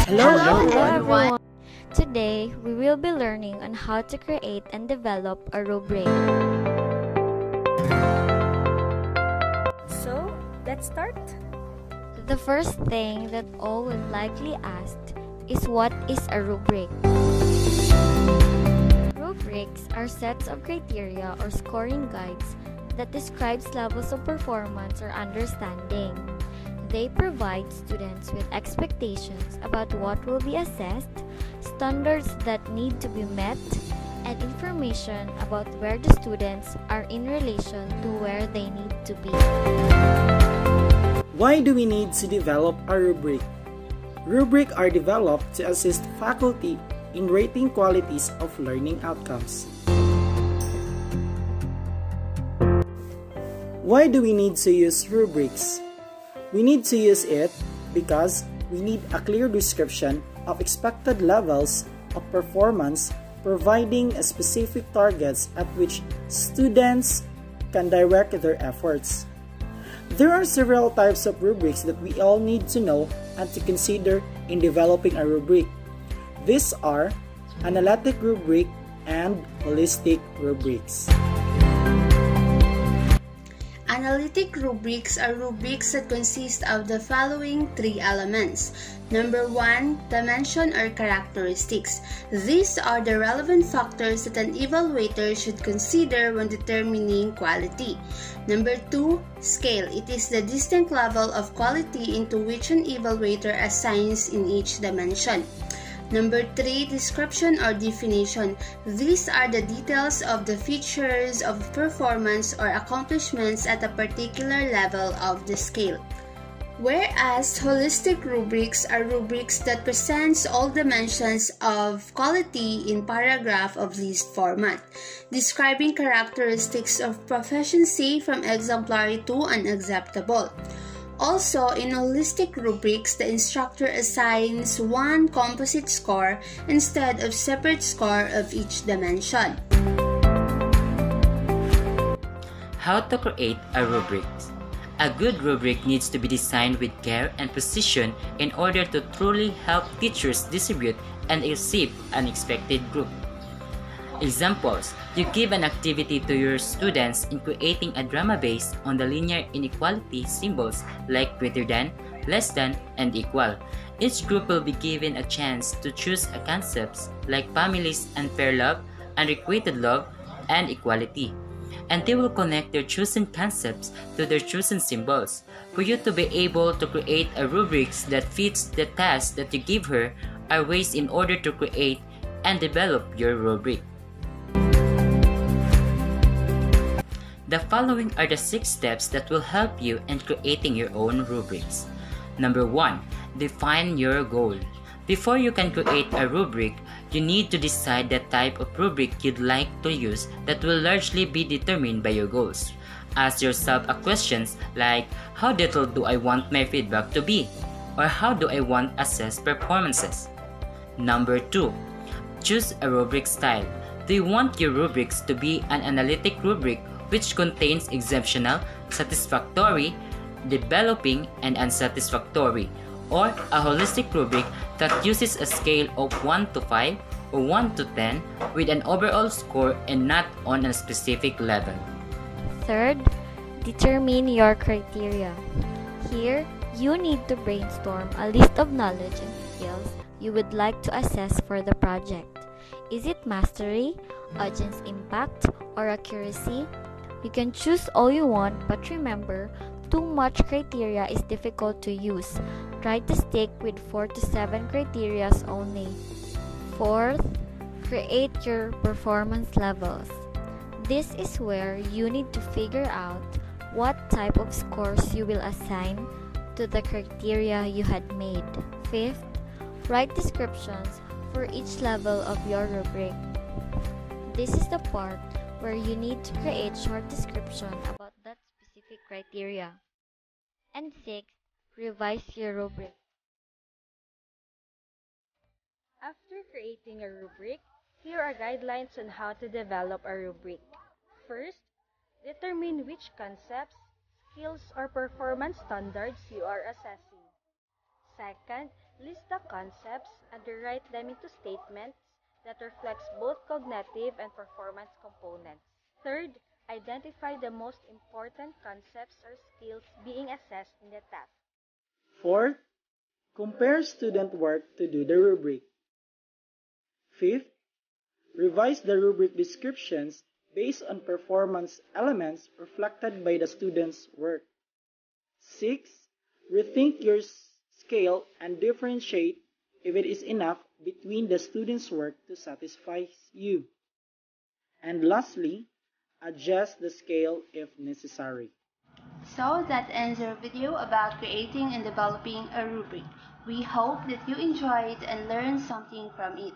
Hello everyone. everyone! Today, we will be learning on how to create and develop a rubric. So, let's start. The first thing that all will likely ask is what is a rubric? Rubrics are sets of criteria or scoring guides that describes levels of performance or understanding. They provide students with expectations about what will be assessed, standards that need to be met, and information about where the students are in relation to where they need to be. Why do we need to develop a rubric? Rubrics are developed to assist faculty in rating qualities of learning outcomes. Why do we need to use rubrics? We need to use it because we need a clear description of expected levels of performance, providing specific targets at which students can direct their efforts. There are several types of rubrics that we all need to know and to consider in developing a rubric. These are analytic rubric and holistic rubrics. Analytic rubrics are rubrics that consist of the following three elements. Number 1, dimension or characteristics. These are the relevant factors that an evaluator should consider when determining quality. Number 2, scale. It is the distinct level of quality into which an evaluator assigns in each dimension. Number 3, description or definition. These are the details of the features of performance or accomplishments at a particular level of the scale. Whereas holistic rubrics are rubrics that presents all dimensions of quality in paragraph of list format, describing characteristics of proficiency from exemplary to unacceptable. Also, in holistic rubrics, the instructor assigns one composite score instead of separate score of each dimension. How to create a rubric. A good rubric needs to be designed with care and precision in order to truly help teachers distribute and receive an expected group. Examples: you give an activity to your students in creating a drama based on the linear inequality symbols like greater than, less than, and equal. Each group will be given a chance to choose a concepts like families and fair love, unrequited love, and equality. And they will connect their chosen concepts to their chosen symbols. For you to be able to create a rubrics that fits the task that you give her are ways in order to create and develop your rubric. The following are the 6 steps that will help you in creating your own rubrics. Number 1. Define your goal. Before you can create a rubric, you need to decide the type of rubric you'd like to use that will largely be determined by your goals. Ask yourself a questions like, how detailed do I want my feedback to be? Or how do I want assess performances? Number 2. Choose a rubric style. Do you want your rubrics to be an analytic rubric which contains exceptional, satisfactory, developing, and unsatisfactory, or a holistic rubric that uses a scale of 1 to 5 or 1 to 10 with an overall score and not on a specific level? Third, determine your criteria. Here, you need to brainstorm a list of knowledge and skills you would like to assess for the project. Is it mastery, audience impact, or accuracy? You can choose all you want, but remember, too much criteria is difficult to use. Try to stick with 4 to 7 criteria only. Fourth, create your performance levels. This is where you need to figure out what type of scores you will assign to the criteria you had made. Fifth, write descriptions for each level of your rubric. This is the part where you need to create short description about that specific criteria. And sixth, revise your rubric. After creating a rubric, here are guidelines on how to develop a rubric. First, determine which concepts, skills, or performance standards you are assessing. Second, List the concepts and rewrite them into statements that reflects both cognitive and performance components. Third, identify the most important concepts or skills being assessed in the task. Fourth, compare student work to do the rubric. Fifth, revise the rubric descriptions based on performance elements reflected by the student's work. 6. Rethink your scale and differentiate if it is enough between the student's work to satisfy you. And lastly, adjust the scale if necessary. So that ends our video about creating and developing a rubric. We hope that you enjoyed and learned something from it.